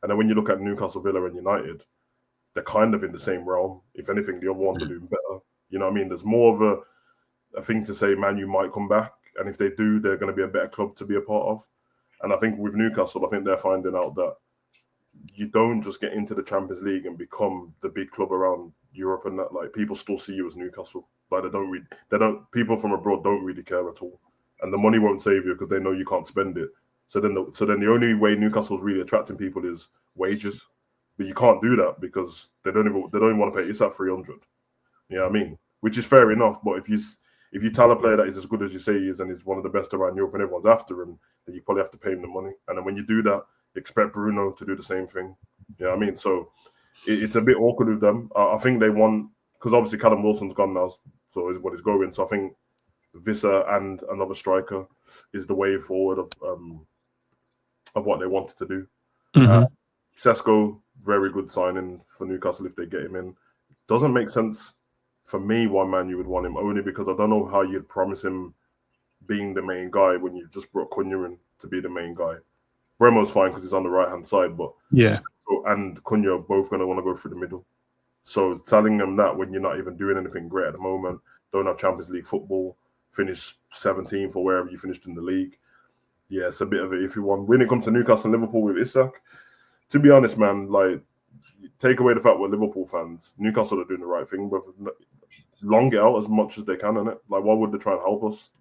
And then when you look at Newcastle, Villa, and United, they're kind of in the same realm. If anything, the other ones are doing better. You know what I mean? There's more of a thing to say, Man U might come back, and if they do, they're going to be a better club to be a part of. And I think with Newcastle, I think they're finding out that you don't just get into the Champions League and become the big club around Europe and that. Like, people still see you as Newcastle. Like, people from abroad don't really care at all. And the money won't save you because they know you can't spend it. So then the only way Newcastle's really attracting people is wages. But you can't do that because they don't even want to pay Isak 300. You know what I mean? Which is fair enough. But if you tell a player that is as good as you say he is and is one of the best around Europe and everyone's after him, then you probably have to pay him the money. And then when you do that, expect Bruno to do the same thing. You know what I mean? So it's a bit awkward with them. I think they want, because obviously Callum Wilson's gone now, so is what he's going. So I think Vissa and another striker is the way forward of what they wanted to do. Sesko, very good signing for Newcastle if they get him in. Doesn't make sense for me why Man U would want him, only because I don't know how you'd promise him being the main guy when you just brought Cunha in to be the main guy. Bremo's fine because he's on the right-hand side, but and Cunha are both going to want to go through the middle. So telling them that when you're not even doing anything great at the moment, don't have Champions League football, finish 17th or wherever you finished in the league, yeah, it's a bit of an iffy one. When it comes to Newcastle and Liverpool with Isak, to be honest, man, like, take away the fact we're Liverpool fans, Newcastle are doing the right thing, but long it out as much as they can, innit? Like, why would they try and help us?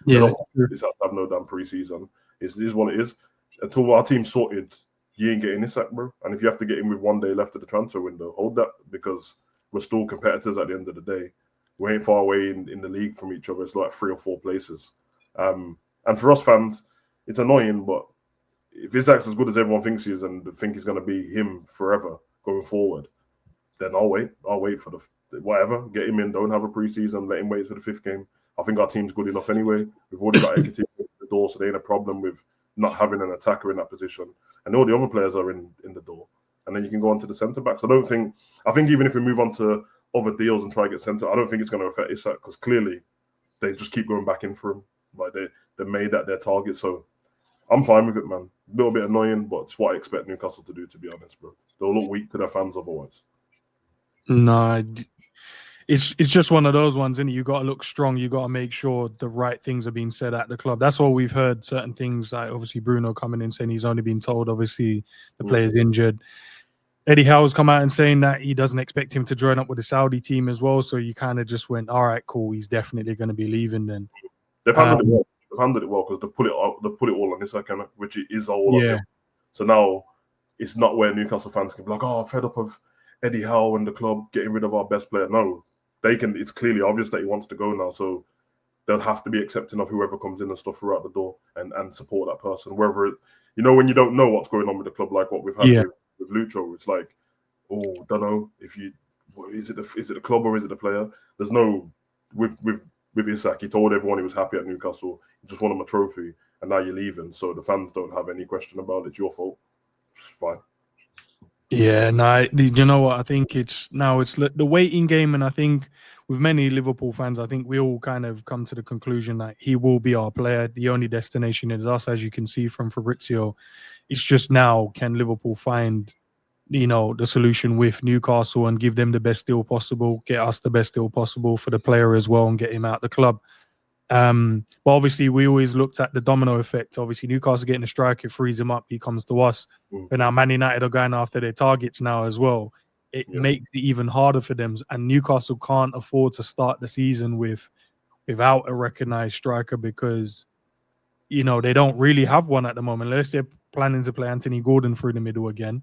Yeah, Isak have no damn pre-season. It is what it is. Until our team's sorted, you ain't getting Isak, bro. And if you have to get him with 1 day left of the transfer window, hold that, because we're still competitors at the end of the day. We ain't far away in the league from each other. It's like 3 or 4 places. And for us fans, it's annoying, but if Isak's as good as everyone thinks he is and think he's going to be him forever going forward, then I'll wait. I'll wait for the whatever. Get him in. Don't have a preseason. Let him wait for the 5th game. I think our team's good enough anyway. We've already got Ekiti at the door, so they ain't a problem with not having an attacker in that position. And all the other players are in the door. And then you can go on to the centre-backs. I think even if we move on to other deals and try to get centre, I don't think it's going to affect Isak because clearly they just keep going back in for him. Like, they made that their target. So I'm fine with it, man. A little bit annoying, but it's what I expect Newcastle to do, to be honest, bro. They'll look weak to their fans otherwise. No, it's just one of those ones, isn't it? You got to look strong. You got to make sure the right things are being said at the club. That's all we've heard. Certain things, like obviously Bruno coming in saying he's only been told, obviously, the player's injured. Eddie Howe's come out and saying that he doesn't expect him to join up with the Saudi team as well. So you kind of just went, all right, cool. He's definitely going to be leaving then. They've handled it well. They've handled it well because they put it all on Isak, which it is all on him. So now it's not where Newcastle fans can be like, oh, I'm fed up of Eddie Howe and the club getting rid of our best player. No, they can. It's clearly obvious that he wants to go now. So they'll have to be accepting of whoever comes in and stuff throughout the door and support that person. Wherever when you don't know what's going on with the club, like what we've had with Lucho, it's like, oh, don't know is it the club or is it the player? There's no with Isak. He told everyone he was happy at Newcastle. He just won him a trophy, and now you're leaving. So the fans don't have any question about it. It's your fault. It's fine. Yeah, no, you know what? I think it's the waiting game, and I think with many Liverpool fans, I think we all kind of come to the conclusion that he will be our player. The only destination is us, as you can see from Fabrizio. It's just now, can Liverpool find, the solution with Newcastle and give them the best deal possible, get us the best deal possible for the player as well, and get him out the club. But obviously we always looked at the domino effect. Obviously Newcastle getting a striker, it frees him up, he comes to us. But now Man United are going after their targets now as well. It makes it even harder for them, and Newcastle can't afford to start the season without a recognised striker because they don't really have one at the moment, unless they're planning to play Anthony Gordon through the middle again.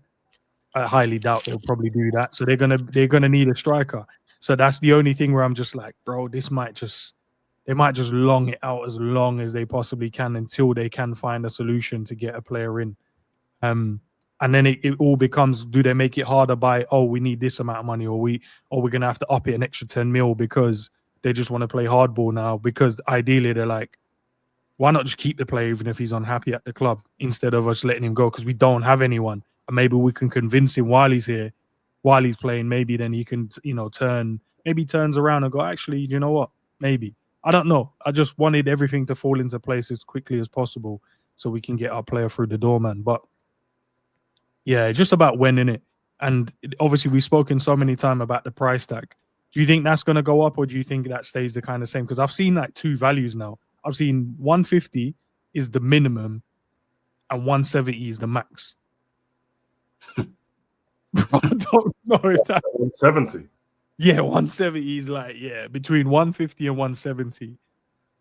I highly doubt they'll probably do that. So they're gonna need a striker. So that's the only thing where I'm just like, bro, they might just long it out as long as they possibly can until they can find a solution to get a player in. And then it all becomes, do they make it harder by, we need this amount of money, or we're going to have to up it an extra 10 mil because they just want to play hardball now, because ideally they're like, why not just keep the player even if he's unhappy at the club instead of us letting him go because we don't have anyone. And maybe we can convince him while he's here, while he's playing, maybe then he can, turns around and go, actually, you know what? Maybe. I don't know. I just wanted everything to fall into place as quickly as possible so we can get our player through the door, man. But Yeah, just about when, innit? And obviously, we've spoken so many times about the price tag. Do you think that's going to go up, or do you think that stays the kind of same? Because I've seen like two values now. I've seen 150 is the minimum and 170 is the max. I don't know if that 170. Yeah, 170 is like, between 150 and 170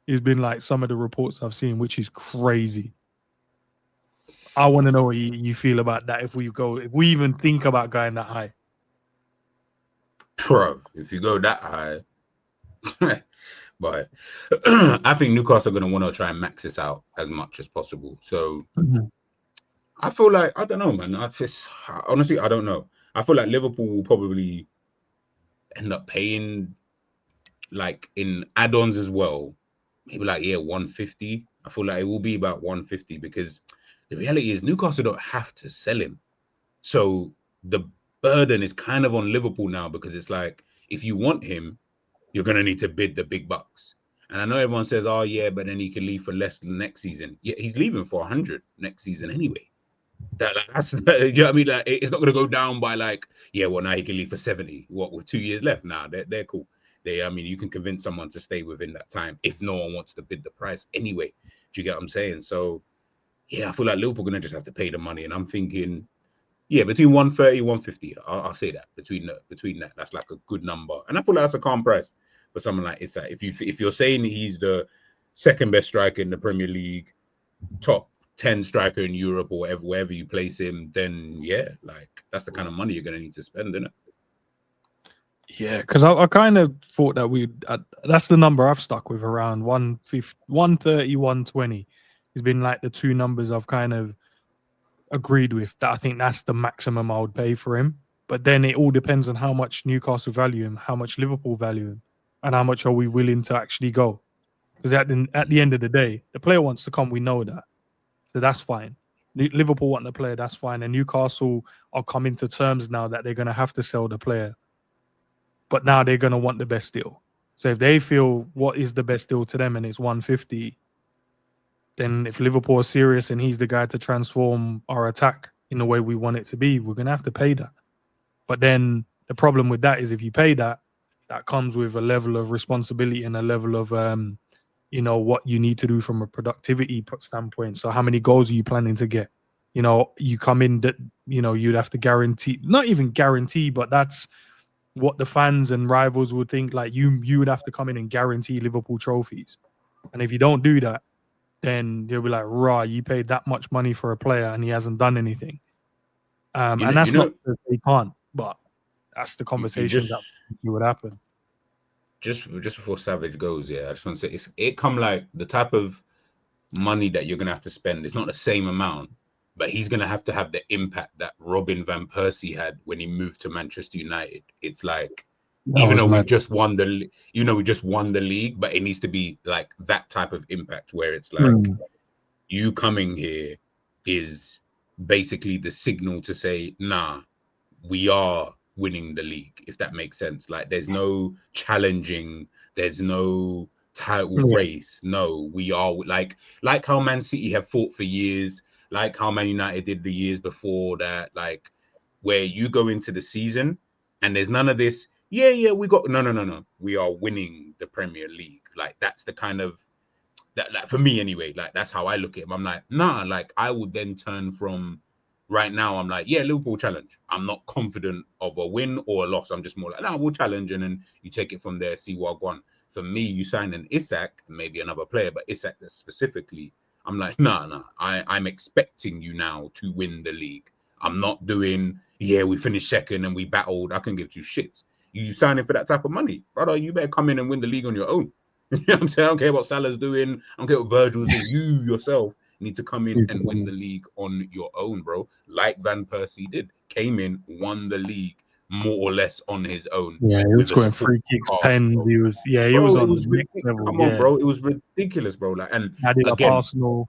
has been like some of the reports I've seen, which is crazy. I want to know what you feel about that if we even think about going that high. Bro, if you go that high, but I think Newcastle are going to want to try and max this out as much as possible. So I feel like, I don't know, man. Honestly, I don't know. I feel like Liverpool will probably end up paying like in add-ons as well. Maybe like 150. I feel like it will be about 150 because the reality is Newcastle don't have to sell him. So the burden is kind of on Liverpool now because it's like, if you want him, you're going to need to bid the big bucks. And I know everyone says, oh, yeah, but then he can leave for less than next season. Yeah, he's leaving for 100 next season anyway. That's you know what I mean? Like, it's not going to go down by like, now he can leave for 70. What, with 2 years left? Nah, they're cool. You can convince someone to stay within that time if no one wants to bid the price anyway. Do you get what I'm saying? So, I feel like Liverpool are going to just have to pay the money. And I'm thinking, between 130, 150, I'll say that. Between that, that's like a good number. And I feel like that's a calm price for someone like Isak. If you're saying he's the second best striker in the Premier League, top 10 striker in Europe or wherever you place him, then that's the kind of money you're going to need to spend, isn't it? Yeah, because I kind of thought that that's the number I've stuck with, around 130, 120 has been like the two numbers I've kind of agreed with, that I think that's the maximum I would pay for him. But then it all depends on how much Newcastle value him, how much Liverpool value him, and how much are we willing to actually go. Because at the end of the day, the player wants to come, we know that. So that's fine. Liverpool want the player, that's fine. And Newcastle are coming to terms now that they're going to have to sell the player. But now they're going to want the best deal. So if they feel what is the best deal to them and it's 150, then if Liverpool are serious and he's the guy to transform our attack in the way we want it to be, we're going to have to pay that. But then the problem with that is if you pay that, that comes with a level of responsibility and a level of, what you need to do from a productivity standpoint. So how many goals are you planning to get? You come in that, you'd have to guarantee, not even guarantee, but that's what the fans and rivals would think. Like you would have to come in and guarantee Liverpool trophies. And if you don't do that, then they'll be like, you paid that much money for a player and he hasn't done anything. And that's not that they can't, but that's the conversation that would happen. Just before Savage goes, I just want to say it come like the type of money that you're gonna have to spend. It's not the same amount, but he's gonna have to have the impact that Robin van Persie had when he moved to Manchester United. It's like, even though we just won the league, but it needs to be like that type of impact where it's like you coming here is basically the signal to say, nah, we are winning the league, if that makes sense. Like there's no challenging, there's no title race. No, we are like how Man City have fought for years, like how Man United did the years before that, like where you go into the season and there's none of this, we got no. We are winning the Premier League. Like that's the kind of that, like for me anyway, like that's how I look at him. I'm like, nah, like I would then turn from right now, I'm like, Liverpool challenge. I'm not confident of a win or a loss. I'm just more like, we'll challenge, and then you take it from there, see what one. For me, you sign an Isak, maybe another player, but Isak specifically, I'm like, nah. I'm expecting you now to win the league. I'm not doing, we finished second and we battled. I can give two shits. You signing for that type of money, brother. You better come in and win the league on your own. You know what I'm saying? I don't care what Salah's doing. I don't care what Virgil's doing. You yourself need to come in and win the league on your own, bro. Like Van Persie did. Came in, won the league more or less on his own. Yeah, he was scoring free kicks, pens. He was, he was on the next level. Come on, bro. It was ridiculous, bro. Like, and again, Arsenal.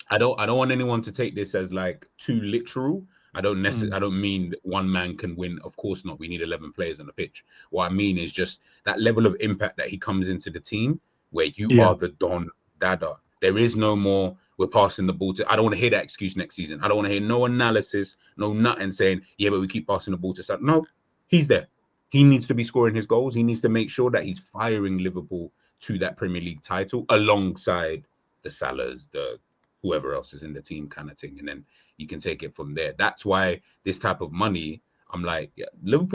I don't want anyone to take this as like too literal. I don't mean that one man can win. Of course not. We need 11 players on the pitch. What I mean is just that level of impact that he comes into the team where you are the Don Dada. There is no more, we're passing the ball to. I don't want to hear that excuse next season. I don't want to hear no analysis, no nothing saying, yeah, but we keep passing the ball to Salah. No, he's there. He needs to be scoring his goals. He needs to make sure that he's firing Liverpool to that Premier League title alongside the Salahs, the whoever else is in the team kind of thing. And then you can take it from there. That's why this type of money, I'm like, yeah, Liverpool